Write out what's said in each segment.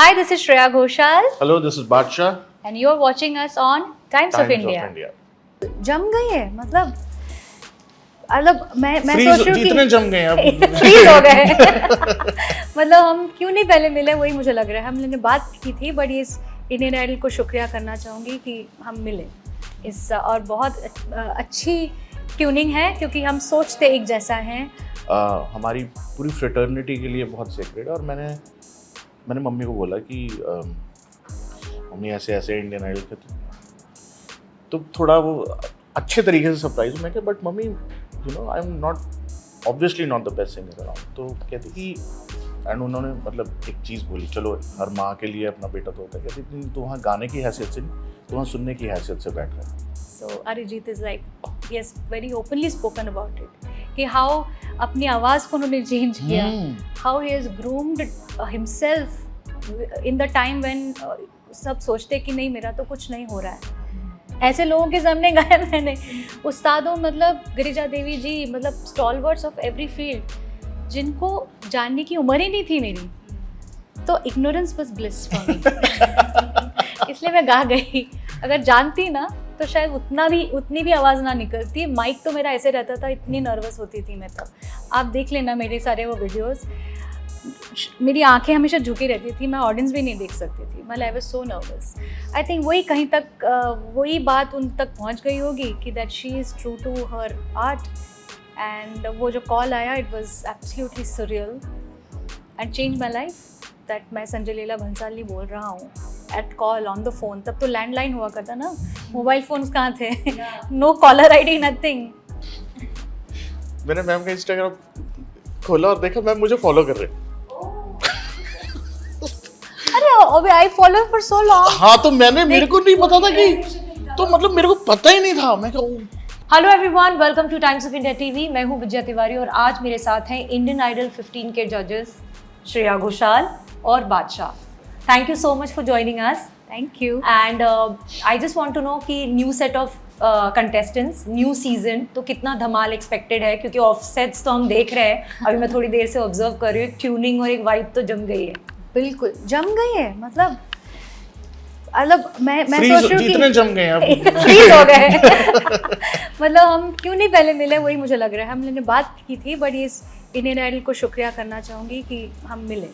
Hi, this is Shreya Ghoshal Hello, this is Badsha. and you're watching us on Times of India. जम गई है मतलब मैं Freeze, सोच रही हूँ कितने कि जम गए अब फ्रीज हो गए मतलब हम क्यों नहीं पहले मिले वही मुझे लग रहा है। हमने बात की थी बट इस इंडियन आइडल को शुक्रिया करना चाहूँगी कि हम मिले इस और बहुत अच्छी ट्यूनिंग है क्योंकि हम सोचते एक जैसा हैं। हमारी पूरी फ्रेटर्निटी के लिए बहुत सेक्रेट है और मैंने मम्मी को बोला कि मम्मी ऐसे ऐसे इंडियन आइडल के तो थोड़ा वो अच्छे तरीके से सरप्राइज मैं क्या but mummy you know I am not obviously not the best singer around. तो कहती कि एंड उन्होंने मतलब एक चीज़ बोली, चलो हर माँ के लिए अपना बेटा तो होता है, कहती तो वहाँ गाने की हैसियत से नहीं तो वहाँ सुनने की हैसियत से बैठ रहा है। So Arijit is like he has very openly spoken about it कि how अपनी आवाज़ को उन्होंने चेंज किया, how he has groomed himself in the time when सब सोचते कि नहीं मेरा तो कुछ नहीं हो रहा है। ऐसे लोगों के सामने गाया मैंने, उस्तादों मतलब गिरिजा देवी जी मतलब स्टॉलवर्ड्स ऑफ एवरी फील्ड जिनको जानने की उम्र ही नहीं थी मेरी, तो ignorance was bliss for me इसलिए मैं गा गई। अगर जानती ना तो शायद उतनी भी आवाज़ ना निकलती। माइक तो मेरा ऐसे रहता था, इतनी नर्वस होती थी मैं तब। आप देख लेना मेरे सारे वो वीडियोस, मेरी आंखें हमेशा झुकी रहती थी, मैं ऑडियंस भी नहीं देख सकती थी, मतलब आई was so nervous. I think वही कहीं तक वही बात उन तक पहुंच गई होगी कि that she is true to her art and वो जो कॉल आया it was absolutely surreal and change my life. That मैं संजय लीला भंसाली बोल रहा हूँ at call on the phone. तब तो लैंडलाइन हुआ करता ना, मोबाइल फोन्स कहाँ थे, नो कॉलर आईडी नथिंग। मैंने मैम का इंस्टाग्राम खोला और देखा मैम मुझे फॉलो कर रहे हैं। अरे अबे I follow for so long. हाँ तो मेरे को नहीं पता था कि, तो मतलब मेरे को पता ही नहीं था। मैं क्या hello everyone, welcome two times of India TV. मैं हूं विजया तिवारी और आज मेरे साथ हैं इंडियन आइडल 15 के जजेस श्रेया घोषाल और Badshah. Thank you so much for joining us. Thank you. And I just want to know कि new set of contestants, new season, तो कितना धमाल एक्सपेक्टेड है क्योंकि ऑफसेट्स तो हम देख रहे हैं, अभी मैं थोड़ी देर से ऑब्जर्व कर रही हूँ, ट्यूनिंग और एक वाइब तो जम गई है। बिल्कुल जम गई है मतलब मैं सोच रही हूँ कितने जम गए अब फ्रीज हो गए मतलब हम क्यों नहीं पहले मिले वही मुझे लग रहा है। हमने बात की थी बट इस इंडियन आइडल को शुक्रिया करना चाहूँगी कि हम मिले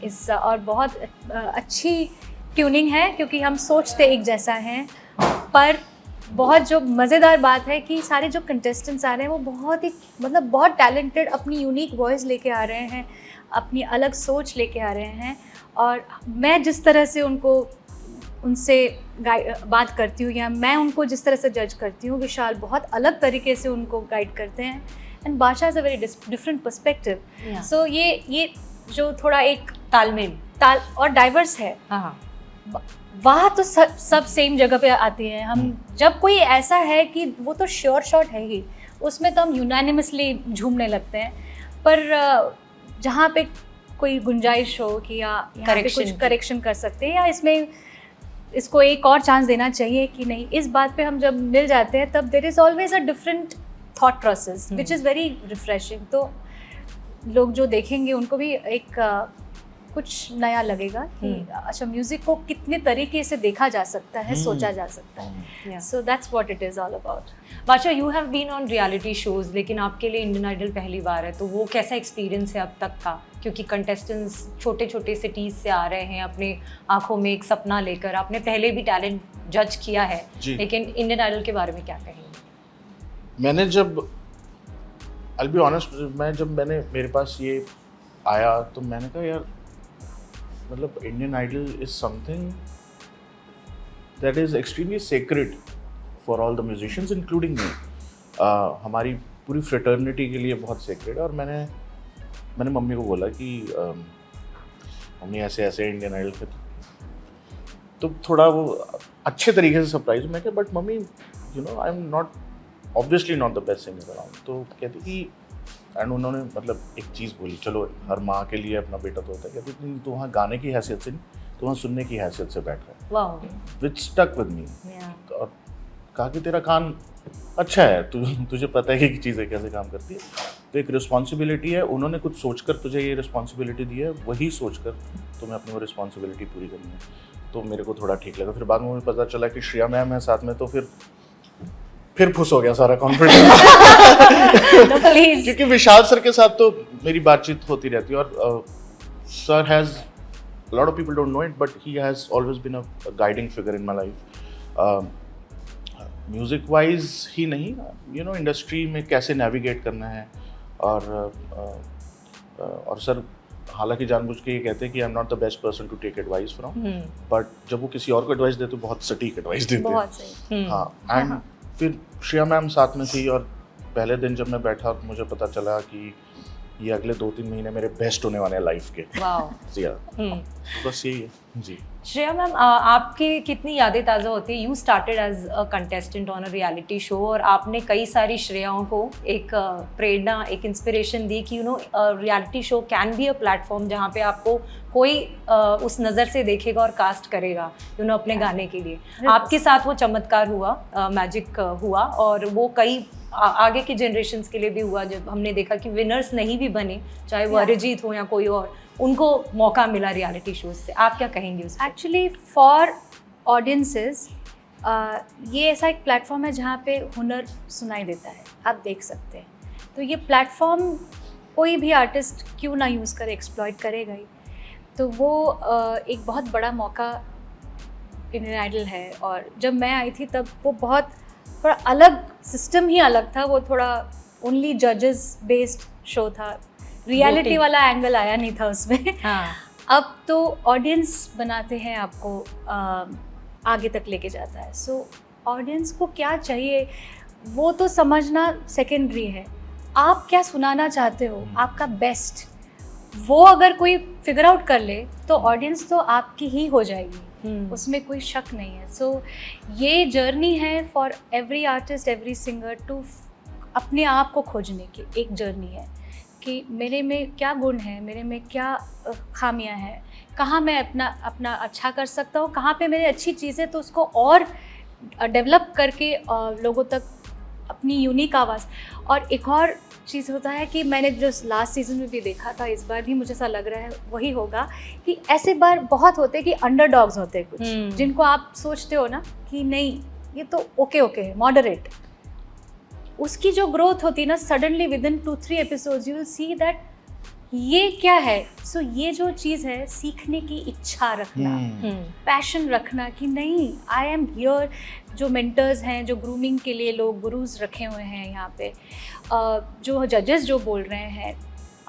इस और बहुत अच्छी ट्यूनिंग है क्योंकि हम सोचते एक जैसा हैं। पर बहुत जो मज़ेदार बात है कि सारे जो कंटेस्टेंट्स आ रहे हैं वो बहुत ही मतलब बहुत टैलेंटेड, अपनी यूनिक वॉइस लेके आ रहे हैं, अपनी अलग सोच लेके आ रहे हैं। और मैं जिस तरह से उनसे बात करती हूँ या मैं उनको जिस तरह से जज करती हूँ, विशाल बहुत अलग तरीके से उनको गाइड करते हैं and Badshah is a very different perspective. So ये जो थोड़ा एक ताल और डाइवर्स है, वहाँ तो सब सेम जगह पे आती हैं। हम जब कोई ऐसा है कि वो तो श्योर शॉट है ही, उसमें तो हम यूनानिमसली झूमने लगते हैं। पर जहाँ पे कोई गुंजाइश हो कि या यहाँ पे कुछ करेक्शन कर सकते हैं या इसको एक और चांस देना चाहिए कि नहीं, इस बात पे हम जब मिल जाते हैं तब there is always a different thought process which is very refreshing. तो लोग जो देखेंगे उनको भी एक कुछ नया लगेगा कि अच्छा म्यूज़िक को कितने तरीके से देखा जा सकता है, सोचा जा सकता है। So that's what it is all about. Badshah, you have been on reality shows, लेकिन आपके लिए इंडियन आइडल पहली बार है, तो वो कैसा एक्सपीरियंस है अब तक का? क्योंकि कंटेस्टेंट्स छोटे छोटे सिटीज़ से आ रहे हैं अपने आंखों में एक सपना लेकर। आपने पहले भी टैलेंट जज किया है, लेकिन इंडियन आइडल के बारे में क्या कहेंगे? मैंने जब I'll be honest, मैंने मेरे पास ये आया तो मैंने कहा यार मतलब Indian Idol is something that is extremely sacred for all the musicians including me. हमारी पूरी फ्रेटर्निटी के लिए बहुत सेक्रेड है और मैंने मम्मी को बोला कि मम्मी ऐसे ऐसे इंडियन आइडल के तो थोड़ा वो अच्छे तरीके से सरप्राइज मैं क्या but mummy you know I am not obviously not the best singer around. तो कहती कि एंड उन्होंने मतलब एक चीज़ बोली, चलो हर माँ के लिए अपना बेटा तो होता है, कहती तो वहाँ गाने की हैसियत से नहीं तो वहाँ सुनने की हैसियत से बैठ रहा है, विच स्टक विद मी। और कहा कि तेरा कान अच्छा है, तुझे पता है कि चीज़ें कैसे काम करती है, तो एक रिस्पॉन्सिबिलिटी है, उन्होंने कुछ सोचकर तुझे ये रिस्पॉन्सिबिलिटी दी है, वही सोचकर तुम्हें अपनी वो रिस्पॉन्सिबिलिटी पूरी करनी है। तो मेरे को थोड़ा ठीक लगा। फिर बाद में मुझे पता चला कि श्रेया मैम है साथ में, तो फिर खुश हो गया सारा कॉन्फिडेंस। तो प्लीज क्योंकि विशाल सर के साथ तो मेरी बातचीत होती रहती है, और sir has, a lot of people don't know it, but he has always been a guiding figure in my life. Music wise ही नहीं, you know, इंडस्ट्री में कैसे नेविगेट करना है, और सर हालांकि जानबूझ के ये कहते हैं कि I am not the best person to take advice from, but जब वो किसी और को एडवाइस देते तो बहुत सटीक एडवाइस देते हैं। बहुत सही। हाँ, एंड फिर श्रेया मैम साथ में थी, और पहले दिन जब मैं बैठा मुझे पता चला कि ये अगले 2-3 महीने मेरे बेस्ट होने वाले हैं लाइफ के। वाओ। जी हाँ, बस यही है जी। श्रेया मैम, आपकी कितनी यादें ताज़ा होती है? You started as a contestant on a reality show, और आपने कई सारी श्रेयाओं को एक प्रेरणा, एक इंस्पिरेशन दी कि you know reality show can be a platform जहाँ पे आपको कोई उस नज़र से देखेगा और कास्ट करेगा यू नो अपने गाने के लिए। आपके साथ वो चमत्कार हुआ, मैजिक हुआ, और वो कई आगे के जनरेशंस के लिए भी हुआ, जब हमने देखा कि विनर्स नहीं भी बने, चाहे वो अरिजीत हो या कोई और, उनको मौका मिला रियलिटी शोज से। आप क्या कहेंगे उस पर? एक्चुअली फॉर ऑडियंसेस ये ऐसा एक प्लेटफॉर्म है जहाँ पे हुनर सुनाई देता है, आप देख सकते हैं। तो ये प्लेटफॉर्म कोई भी आर्टिस्ट क्यों ना यूज़ करे, एक्सप्लॉइट करेगा ही। तो वो एक बहुत बड़ा मौका इंडियन आइडल है, और जब मैं आई थी तब वो बहुत थोड़ा अलग, सिस्टम ही अलग था, वो थोड़ा ओनली जजेस बेस्ड शो था, रियलिटी वाला एंगल आया नहीं था उसमें। हाँ। अब तो ऑडियंस बनाते हैं, आपको आगे तक लेके जाता है। सो ऑडियंस को क्या चाहिए वो तो समझना सेकेंडरी है, आप क्या सुनाना चाहते हो, आपका बेस्ट, वो अगर कोई फिगर आउट कर ले तो ऑडियंस तो आपकी ही हो जाएगी, उसमें कोई शक नहीं है। सो ये जर्नी है for every artist, every singer to अपने आप को खोजने की एक जर्नी है कि मेरे में क्या गुण है, मेरे में क्या खामियां हैं, कहाँ मैं अपना अच्छा कर सकता हूँ, कहाँ पे मेरी अच्छी चीज़ें, तो उसको और डेवलप करके लोगों तक अपनी यूनिक आवाज़। और एक और चीज़ होता है कि मैंने जो लास्ट सीज़न में भी देखा था, इस बार भी मुझे ऐसा लग रहा है वही होगा कि ऐसे बार बहुत होते हैं कि अंडरडॉग्स होते हैं कुछ, जिनको आप सोचते हो ना कि नहीं ये तो ओके है, मॉडरेट, उसकी जो ग्रोथ होती है ना, suddenly with in 2-3 episodes you will see that ये क्या है। सो ये जो चीज़ है, सीखने की इच्छा रखना, पैशन रखना कि नहीं आई एम हियर। जो मेंटर्स हैं, जो ग्रूमिंग के लिए लोग गुरुज रखे हुए हैं यहाँ पे, जो जजेस जो बोल रहे हैं,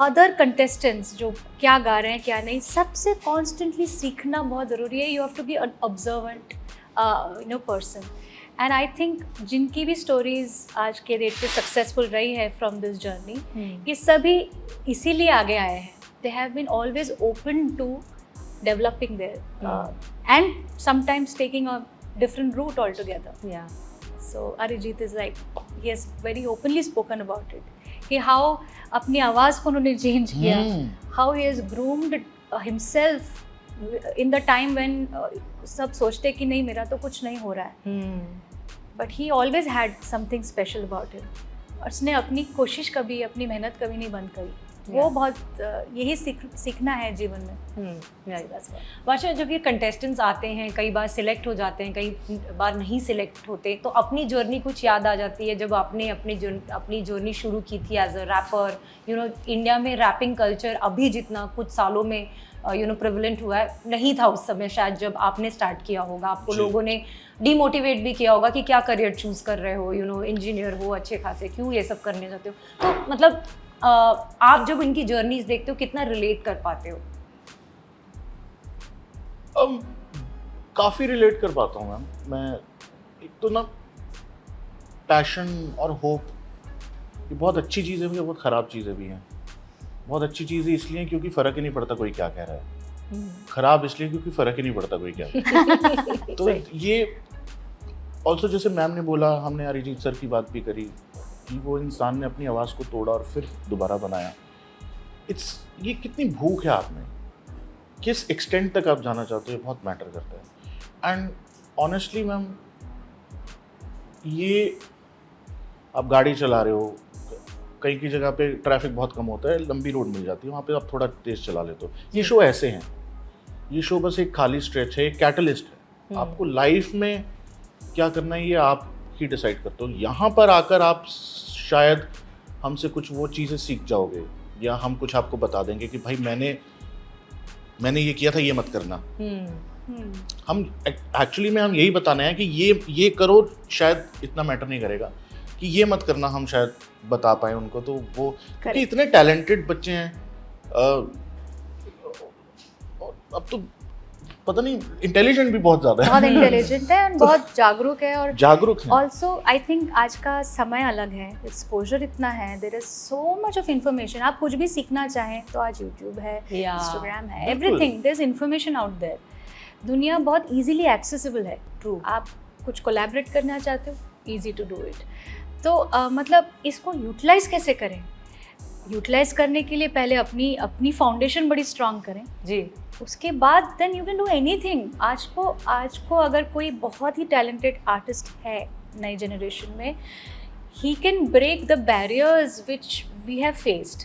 अदर कंटेस्टेंट्स जो क्या गा रहे हैं क्या नहीं, सबसे कॉन्स्टेंटली सीखना बहुत ज़रूरी है। You have to be an observant you know person. And I think जिनकी भी स्टोरीज आज के डेट पे सक्सेसफुल रही है फ्रॉम दिस जर्नी, ये सभी इसीलिए आगे आए हैं। They have been always open to developing their and sometimes taking a different route altogether. Yeah. So Arijit is like, he has very openly spoken about it कि how अपनी आवाज़ को उन्होंने change किया, how he has groomed himself in the time when सब सोचते कि नहीं मेरा तो कुछ नहीं हो रहा है, but he always had something special about him. और उसने अपनी कोशिश कभी, अपनी मेहनत कभी नहीं बंद करी। वो बहुत यही सीखना है जीवन में। बादशाह, जब ये कंटेस्टेंट्स आते हैं, कई बार सिलेक्ट हो जाते हैं, कई बार नहीं सिलेक्ट होते, तो अपनी जर्नी कुछ याद आ जाती है जब आपने अपनी जर्नी शुरू की थी as a rapper. You know India में रैपिंग कल्चर अभी जितना कुछ सालों में यू नो प्रिवलेंट हुआ है, नहीं था उस समय शायद जब आपने स्टार्ट किया होगा। आपको लोगों ने डीमोटिवेट भी किया होगा कि क्या करियर चूज़ कर रहे हो, यू नो इंजीनियर हो अच्छे खासे, क्यों ये सब करने जाते हो। तो मतलब आप जब इनकी जर्नीज देखते हो कितना रिलेट कर पाते हो? काफ़ी रिलेट कर पाता हूँ मैम। मैं एक तो ना पैशन और होप, ये बहुत अच्छी चीज़ें भी हैं, बहुत ख़राब चीज़ें भी हैं। बहुत अच्छी चीज़ें इसलिए क्योंकि फ़र्क ही नहीं पड़ता कोई क्या कह रहा है, ख़राब इसलिए क्योंकि फ़र्क ही नहीं पड़ता कोई क्या कह रहा है। तो ये ऑल्सो जैसे मैम ने बोला, हमने अरिजीत सर की बात भी करी कि वो इंसान ने अपनी आवाज़ को तोड़ा और फिर दोबारा बनाया। ये कितनी भूख है आप में, किस एक्सटेंट तक आप जाना चाहते हो, बहुत मैटर करता है। एंड ऑनेस्टली मैम, ये आप गाड़ी चला रहे हो, कहीं की जगह पे ट्रैफिक बहुत कम होता है, लंबी रोड मिल जाती है, वहाँ पे आप थोड़ा तेज चला लेते हो। ये शो ऐसे हैं, ये शो बस एक खाली स्ट्रेच है, एक कैटलिस्ट है। आपको लाइफ में क्या करना है ये आप ही डिसाइड करते हो। यहाँ पर आकर आप शायद हमसे कुछ वो चीज़ें सीख जाओगे, या हम कुछ आपको बता देंगे कि भाई मैंने ये किया था, ये मत करना। हम एक्चुअली में हम यही बताना है कि ये करो, शायद इतना मैटर नहीं करेगा, कि ये मत करना हम शायद बता पाए उनको। तो वो क्योंकि इतने टैलेंटेड बच्चे हैं, अब तो पता नहीं, इंटेलिजेंट भी बहुत ज़्यादा है, बहुत इंटेलिजेंट है और बहुत जागरूक है, और जागरूक है। ऑल्सो आई थिंक आज का समय अलग है, एक्सपोजर इतना है, there is so much of information. आप कुछ भी सीखना चाहें तो आज यूट्यूब है, इंस्टाग्राम है, everything, there is information out there. दुनिया बहुत इजीली एक्सेसिबल है। ट्रू। आप कुछ कोलैबोरेट करना चाहते हो, इजी टू डू इट। तो मतलब इसको यूटिलाइज कैसे करें? यूटिलाइज करने के लिए पहले अपनी फाउंडेशन बड़ी स्ट्रांग करें जी, उसके बाद then you can do anything. आज को अगर कोई बहुत ही टैलेंटेड आर्टिस्ट है नई जनरेशन में, he can break the barriers which we have faced.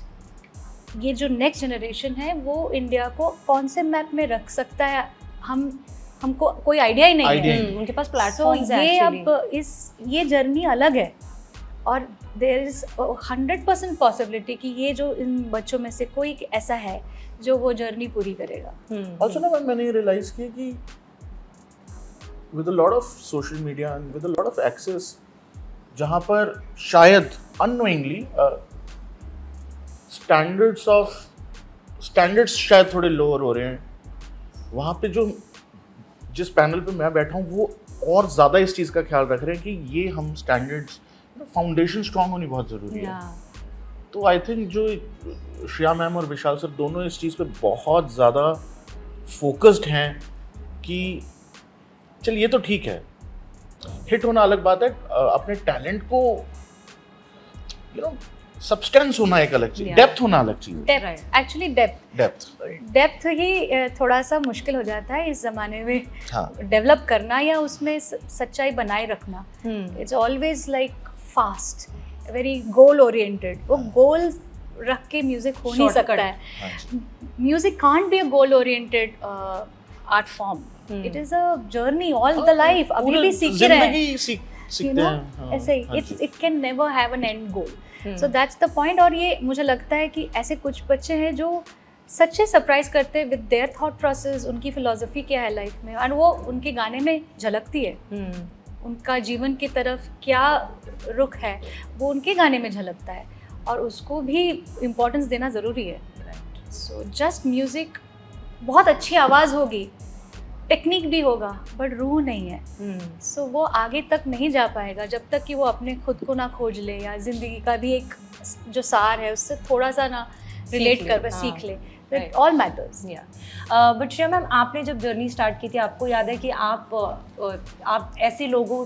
ये जो नेक्स्ट जनरेशन है वो इंडिया को कौन से मैप में रख सकता है, हमको कोई आइडिया ही नहीं है। उनके पास प्लेटफॉर्म्स हैं ये एक्चुअली। अब ये जर्नी अलग है, और देयर इज 100% पॉसिबिलिटी कि ये जो इन बच्चों में से कोई ऐसा है जो वो जर्नी पूरी करेगा। ऑल्सो ना मैंने ये रियलाइज किया कि with a lot of social media and with a lot of access, जहाँ पर शायद अननोइंगली स्टैंडर्ड्स शायद थोड़े लोअर हो रहे हैं, वहाँ पे जिस पैनल पे मैं बैठा हूँ वो और ज़्यादा इस चीज़ का ख्याल रख रहे हैं कि ये हम स्टैंडर्ड्स, फाउंडेशन स्ट्रांग होनी बहुत ज़रूरी है। तो आई थिंक जो श्रेया मैम और विशाल सर दोनों इस चीज़ पे बहुत ज़्यादा फोकस्ड हैं कि चल ये तो ठीक है, हिट होना अलग बात है, अपने टैलेंट को सब्सटेंस होना एक अलग चीज़, डेप्थ होना अलग चीज़। डेप्थ, एक्चुअली डेप्थ ही थोड़ा सा मुश्किल हो जाता है इस ज़माने में। हाँ, डेवलप करना या उसमें सच्चाई बनाए रखना। It's always like fast, very goal oriented. वो गोल रख के म्यूजिक हो नहीं सकता है। Music can't be a goal oriented art form. It is a journey all the life. अभी भी सीख रहे हैं, सीखते हैं ऐसे ही। It can never have an end goal. So that's the point. और ये मुझे लगता है कि ऐसे कुछ बच्चे हैं जो सच्चे सरप्राइज करते हैं विद देयर थॉट प्रोसेस, उनकी फिलॉसफी क्या है लाइफ में, और वो उनके गाने में झलकती है। उनका जीवन की तरफ क्या रुख है वो उनके गाने में झलकता है, और उसको भी इम्पोर्टेंस देना ज़रूरी है। सो जस्ट म्यूज़िक, बहुत अच्छी आवाज़ होगी, टेक्निक भी होगा, बट रूह नहीं है। सो वो आगे तक नहीं जा पाएगा जब तक कि वो अपने खुद को ना खोज ले, या ज़िंदगी का भी एक जो सार है उससे थोड़ा सा ना रिलेट कर सीख ले। It all matters. But Shreya ma'am, आपने जब जर्नी स्टार्ट की थी, आपको याद है कि आप ऐसे लोगों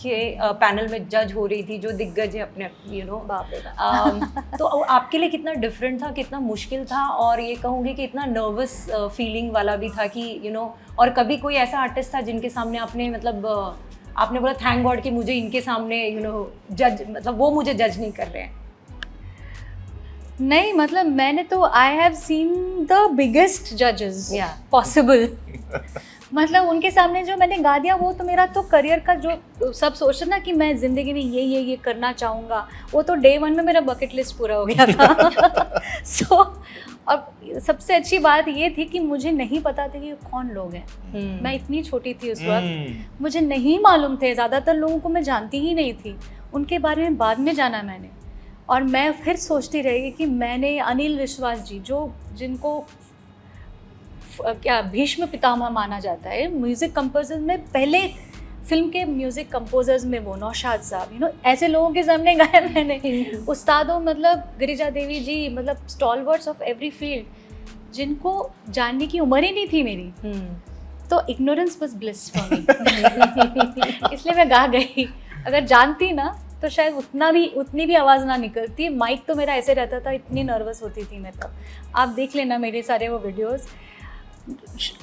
के पैनल में जज हो रही थी जो दिग्गज है अपने, बाप रे बाप। तो आपके लिए कितना डिफरेंट था, कितना मुश्किल था, और ये कहूँगी कि इतना नर्वस फीलिंग वाला भी था कि और कभी कोई ऐसा आर्टिस्ट था जिनके सामने आपने आपने बोला थैंक गॉड कि मुझे इनके सामने जज, मतलब वो मुझे जज नहीं कर रहे हैं? नहीं, मतलब मैंने तो I have seen the biggest जजेस पॉसिबल। मतलब उनके सामने जो मैंने गा दिया वो तो मेरा तो करियर का जो सब सोचते ना कि मैं ज़िंदगी में ये करना चाहूँगा, वो तो डे 1 में मेरा बकेट लिस्ट पूरा हो गया था। सो अब सबसे अच्छी बात ये थी कि मुझे नहीं पता था कि कौन लोग हैं। मैं इतनी छोटी थी उस वक्त, मुझे नहीं मालूम थे, ज़्यादातर लोगों को मैं जानती ही नहीं थी। उनके बारे में बाद में जाना मैंने, और मैं फिर सोचती रही कि मैंने अनिल विश्वास जी, जिनको क्या भीष्म पितामह माना जाता है म्यूज़िक कंपोजर्स में, पहले फिल्म के म्यूज़िक कंपोजर्स में वो नौशाद साहब, ऐसे लोगों के सामने गाया मैंने। उस्तादों, मतलब गिरिजा देवी जी, मतलब स्टॉलवर्ड्स ऑफ एवरी फील्ड, जिनको जानने की उम्र ही नहीं थी मेरी। तो ignorance was bliss for me. इसलिए मैं गा गई। अगर जानती ना तो शायद उतनी भी आवाज़ ना निकलती। माइक तो मेरा ऐसे रहता था, इतनी नर्वस होती थी मैं तब। आप देख लेना मेरे सारे वो वीडियोस,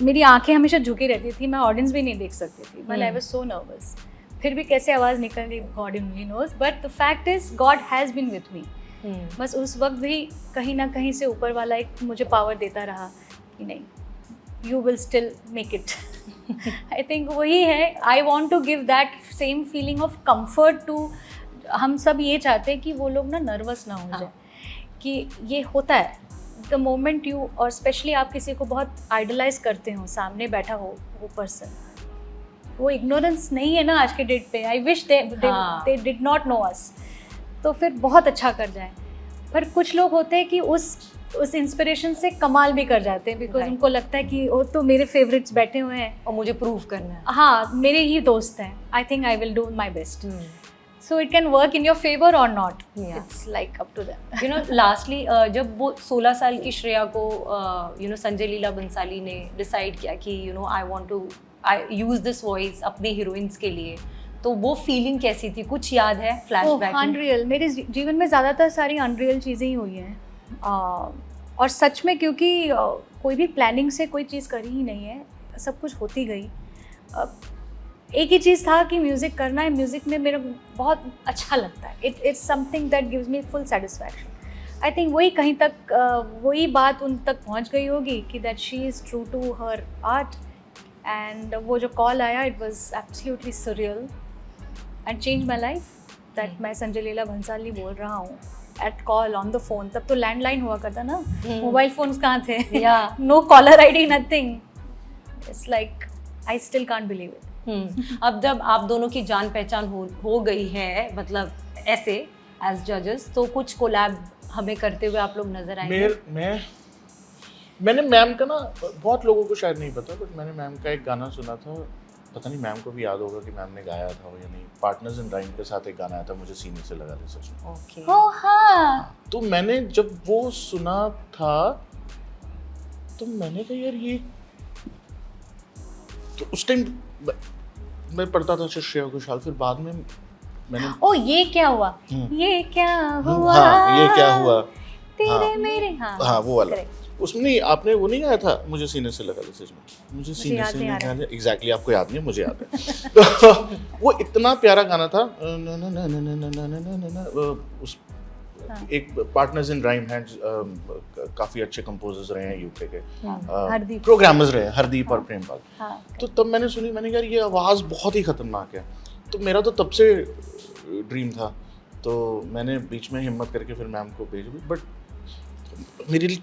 मेरी आंखें हमेशा झुकी रहती थी, मैं ऑडियंस भी नहीं देख सकती थी। But I was so nervous. फिर भी कैसे आवाज़ निकल गई, God only knows. But the fact is God has been with me. बस उस वक्त भी कहीं ना कहीं से ऊपर वाला एक मुझे पावर देता रहा कि नहीं, you will still make it. I think वही है, I want to give that same feeling of comfort to, हम सब ये चाहते हैं कि वो लोग ना नर्वस ना हो जाए कि ये होता है द मोमेंट यू, और स्पेशली आप किसी को बहुत आइडलाइज करते हो, सामने बैठा हो वो पर्सन, वो इग्नोरेंस नहीं है ना आज के डेट पे। I wish they did not know us, तो फिर बहुत अच्छा कर जाए। पर कुछ लोग होते हैं कि उस इंस्पिरेशन से कमाल भी कर जाते हैं, बिकॉज उनको लगता है कि वो तो मेरे फेवरेट्स बैठे हुए हैं और मुझे प्रूव करना है, हाँ मेरे ही दोस्त हैं, I think I will do my best. So it can work in your favor or not. Yeah. It's like up to them. You know, lastly, जब वो 16 साल की श्रेया को संजय लीला बंसाली ने डिसाइड किया कि I want to use this voice अपने heroines के लिए, तो वो फीलिंग कैसी थी, कुछ याद है फ्लैशबैक? अनरियल, मेरे जीवन में ज़्यादातर सारी अनरियल चीज़ें ही हुई हैं, और सच में, क्योंकि कोई भी प्लानिंग से कोई चीज़ करी ही नहीं है, सब कुछ होती गई। एक ही चीज़ था कि म्यूज़िक करना है, म्यूज़िक में मेरा बहुत अच्छा लगता है, it's something that gives me full satisfaction. I think वही कहीं तक वही बात उन तक पहुंच गई होगी कि that she is true to her art, and वो जो कॉल आया it was absolutely surreal and change my life, that मैं संजय लीला भंसाली बोल रहा हूँ at call on the phone. तब तो लैंडलाइन हुआ करता ना, मोबाइल फोन्स कहाँ थे, no caller ID, nothing. It's like I still can't believe it. अब जब आप दोनों की जान पहचान हो गई है, मतलब ऐसे एज जजेस, तो कुछ कोलैब हमें करते हुए आप लोग नजर आएंगे? मैंने मैम का ना, बहुत लोगों को शायद नहीं पता, बट मैंने मैम का एक गाना सुना था, पता नहीं मैम को भी याद होगा कि मैम ने गाया था या नहीं, पार्टनर्स इन राइम के साथ एक गाना आया था, मुझे सीने से लगा दे सच में। ओके। ओह हाँ, तो मैंने जब वो सुना था तो मैंने कहा यार ये, तो उस टाइम मैं पढ़ता था श्रेया घोषाल, फिर बाद में मैंने ओ ये क्या हुआ, ये क्या हुआ, हाँ ये क्या हुआ, तेरे हाँ, मेरे, हाँ वो वाला, उसमें नहीं, आपने वो नहीं गाया था, मुझे सीने से लगा सच में, मुझे सीने से लगा दे, एग्जैक्टली आपको याद नहीं है, मुझे याद है। तो वो इतना प्यारा गाना था, उस एक पार्टनर्स इन राइम हैं, काफी अच्छे कंपोजर्स रहे हैं यूके के, प्रोग्रामर्स रहे हैं, हरदीप और प्रेमपाल। तो तब मैंने सुनी, मैंने कहा ये आवाज़ बहुत ही खतरनाक है, तो मेरा तो तब से ड्रीम था, तो मैंने बीच में हिम्मत करके फिर मैम को भेज दी, बट मेरी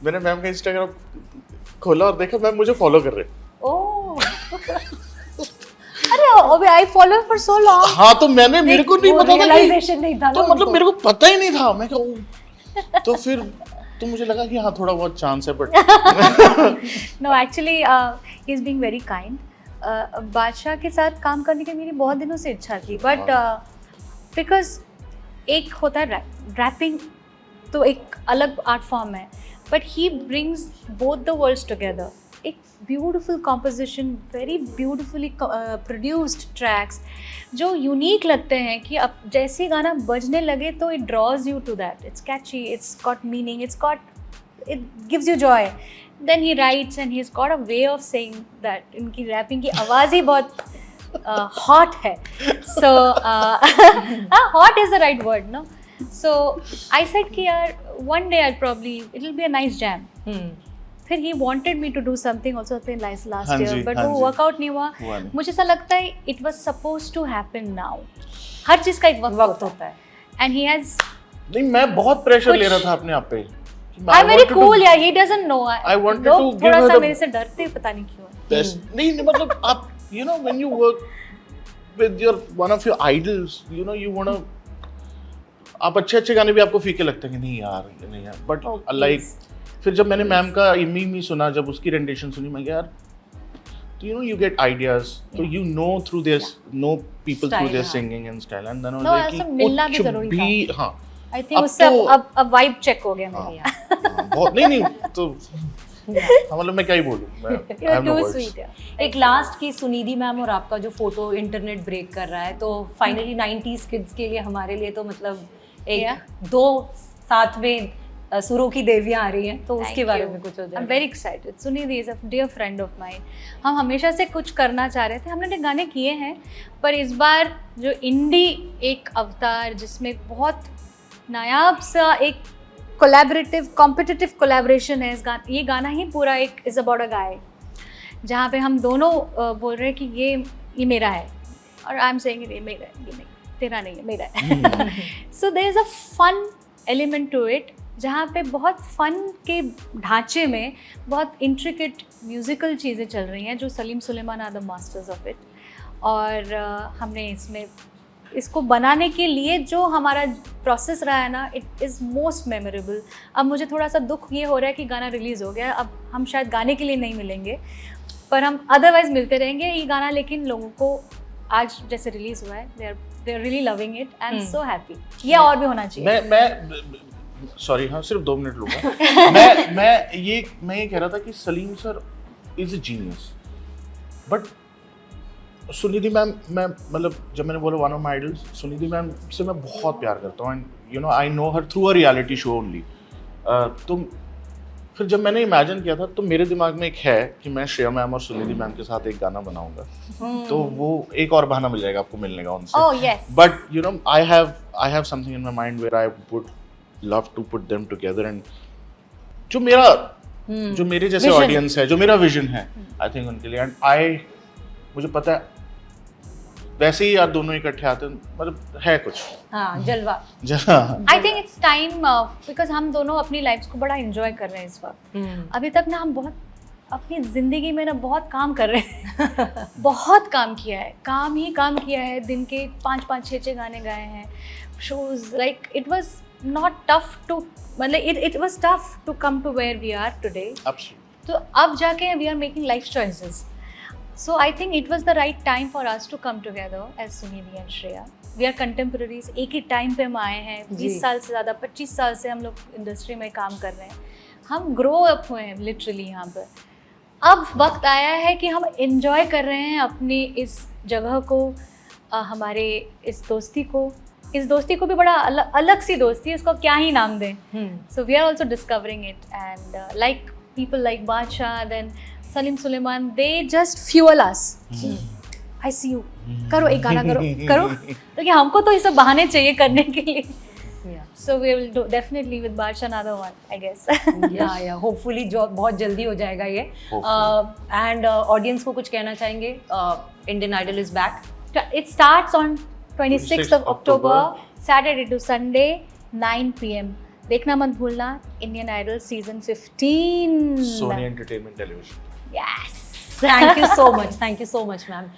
मैंने मैम का इंस्टाग्राम खोला और देखा मैम मुझे फॉलो कर रहे। ओह अरे अबे I follow for so long. हाँ तो मैंने, मेरे को नहीं पता था, रियलाइजेशन नहीं था, तो मतलब मेरे को पता ही नहीं था, मैं कहा तो फिर तो मुझे लगा कि हाँ थोड़ा बहुत चांस है, but no actually he is being very kind. Badshah के साथ काम करने की मेरी बहुत दिनों से इच्छा थी, बट बिकॉज एक होता है रैपिंग, तो एक अलग आर्ट फॉर्म है, but he brings both the worlds together. एक beautiful composition, very beautifully produced tracks जो यूनिक लगते हैं कि अब जैसे गाना बजने लगे तो it draws you to that, it's catchy, it's got meaning, it gives you joy. Then he writes and he has got a way of saying that, इनकी रैपिंग की आवाज़ ही बहुत हॉट है, so hot is the right word, no? So I said कि यार one day I probably it will be a nice jam. फिर he wanted me to do something also last year, but वो work out नहीं हुआ। मुझे ऐसा लगता है it was supposed to happen now, हर चीज़ का एक वक्त होता है, एंड ही हैज, नहीं मैं बहुत प्रेशर ले रहा था अपने आप पे, आई वेरी कूल यार, he doesn't know, I wanted to give थोड़ा हर सा द मेरे से डरते पता नहीं क्यों। नहीं मतलब आप you know when you work with your one of your idols, you know you want to, आप अच्छे गाने भी आपको फीके लगते हैं कि नहीं यार, नहीं यार, बट लाइक फिर जब मैंने मैम का इमी सुना, जब उसकी रेंडेशन सुनी, मैं यार तो you know you get ideas, तो you know through this, no people through their singing and style, and then like कि मिलना भी जरूरी था। हाँ आई थिंक उससे अब वाइब चेक हो गया मेरी यार। बहुत नहीं तो मतलब मैं क्या ही बोलूं, मैं आई हैव नो वर्ड्स। एक लास्ट की सुनिधि मैम और आपका जो फोटो इंटरनेट ब्रेक कर रहा है, तो फाइनली 90s किड्स के लिए, हमारे लिए तो मतलब एक दो साथ में सुरों की देवियां आ रही हैं, तो उसके Thank बारे you. में कुछ हो I'm जाए। very excited. Sunidhi is a dear friend of mine. हम हमेशा से कुछ करना चाह रहे थे, हमने गाने किए हैं, पर इस बार जो इंडी एक अवतार जिसमें बहुत नायाब सा एक कोलैबोरेटिव कॉम्पिटिटिव कोलैबोरेशन है, ये गाना ही पूरा एक इज़ अबाउट अ गाय, जहाँ पे हम दोनों बोल रहे हैं कि ये मेरा है, और आई एम सेइंग ये मेरा है, ये नहीं, तेरा नहीं है, मेरा है. So there is a fun element to it, जहाँ पे बहुत फन के ढांचे में बहुत इंट्रिकेट म्यूज़िकल चीज़ें चल रही हैं, जो Salim Sulaiman are the masters of it. और हमने इसको बनाने के लिए जो हमारा प्रोसेस रहा है ना, इट इज़ मोस्ट मेमोरेबल. अब मुझे थोड़ा सा दुख ये हो रहा है कि गाना रिलीज़ हो गया, अब हम शायद गाने के लिए नहीं मिलेंगे, पर हम अदरवाइज मिलते रहेंगे. ये गाना लेकिन लोगों को आज जैसे रिलीज़ हुआ है, they are really loving it. I am so happy. ये और भी होना चाहिए. मैं सॉरी, हाँ सिर्फ 2 मिनट लूँगा. मैं ये कह रहा था कि Salim sir is a genius, but Sunidhi ma'am, मैं मतलब जब मैंने बोला one of my idols, Sunidhi ma'am से मैं बहुत प्यार करता हूँ, and you know I know her through a reality show only. तो फिर जब मैंने इमेजिन किया था, तो मेरे दिमाग में एक है कि मैं श्रेया मैम और सुनिधि मैम के साथ एक गाना बनाऊंगा, तो वो एक और बहाना मिल जाएगा आपको मिलने का उनसे. Oh yes. But you know I have something in my mind where I would love to put them together, and जो मेरे जैसे Vision. ऑडियंस है, जो मेरा विजन है, आई थिंक उनके लिए, एंड मुझे पता है वैसे ही यार दोनों इकट्ठे आते हैं, मतलब है कुछ. हाँ, जलवा. I think it's time, because हम दोनों अपनी लाइफ्स को बड़ा एंजॉय कर रहे हैं इस वक्त. अभी तक ना हम बहुत अपनी ज़िंदगी में ना बहुत काम कर रहे हैं. बहुत काम किया है, काम ही काम किया है. दिन के 5-5, 6-6 गाने गाए हैं. Shows like it was not tough to, मतलब it was tough to come to where we are today. तो अब जाके we are making life choices. So I think it was the right time for us to come together as Sunidhi and Shreya. We are contemporaries. एक ही time पे हम आए हैं. 20 साल से ज़्यादा, 25 साल से हम लोग इंडस्ट्री में काम कर रहे हैं. हम ग्रो अप हुए हैं लिटरली यहाँ पर. अब वक्त आया है कि हम इंजॉय कर रहे हैं अपनी इस जगह को, हमारे इस दोस्ती को. इस दोस्ती को भी बड़ा अलग सी दोस्ती है, इसको क्या ही नाम दें. So we are also discovering it, and like people like Badsha, then Salim Suleman, they just fuel us. I see you. करो एक गाना, करो. क्योंकि हमको तो ये सब बहाने चाहिए करने के लिए. So we will do definitely with Badsha another one, I guess. या होपफुली जो बहुत जल्दी हो जाएगा ये. एंड ऑडियंस को कुछ कहना चाहेंगे? Indian Idol is back. It starts on 26th of October, Saturday to Sunday, 9 PM. देखना मत भूलना, Indian Idol season 15. Sony Entertainment Television. Yes. Thank you so much, ma'am.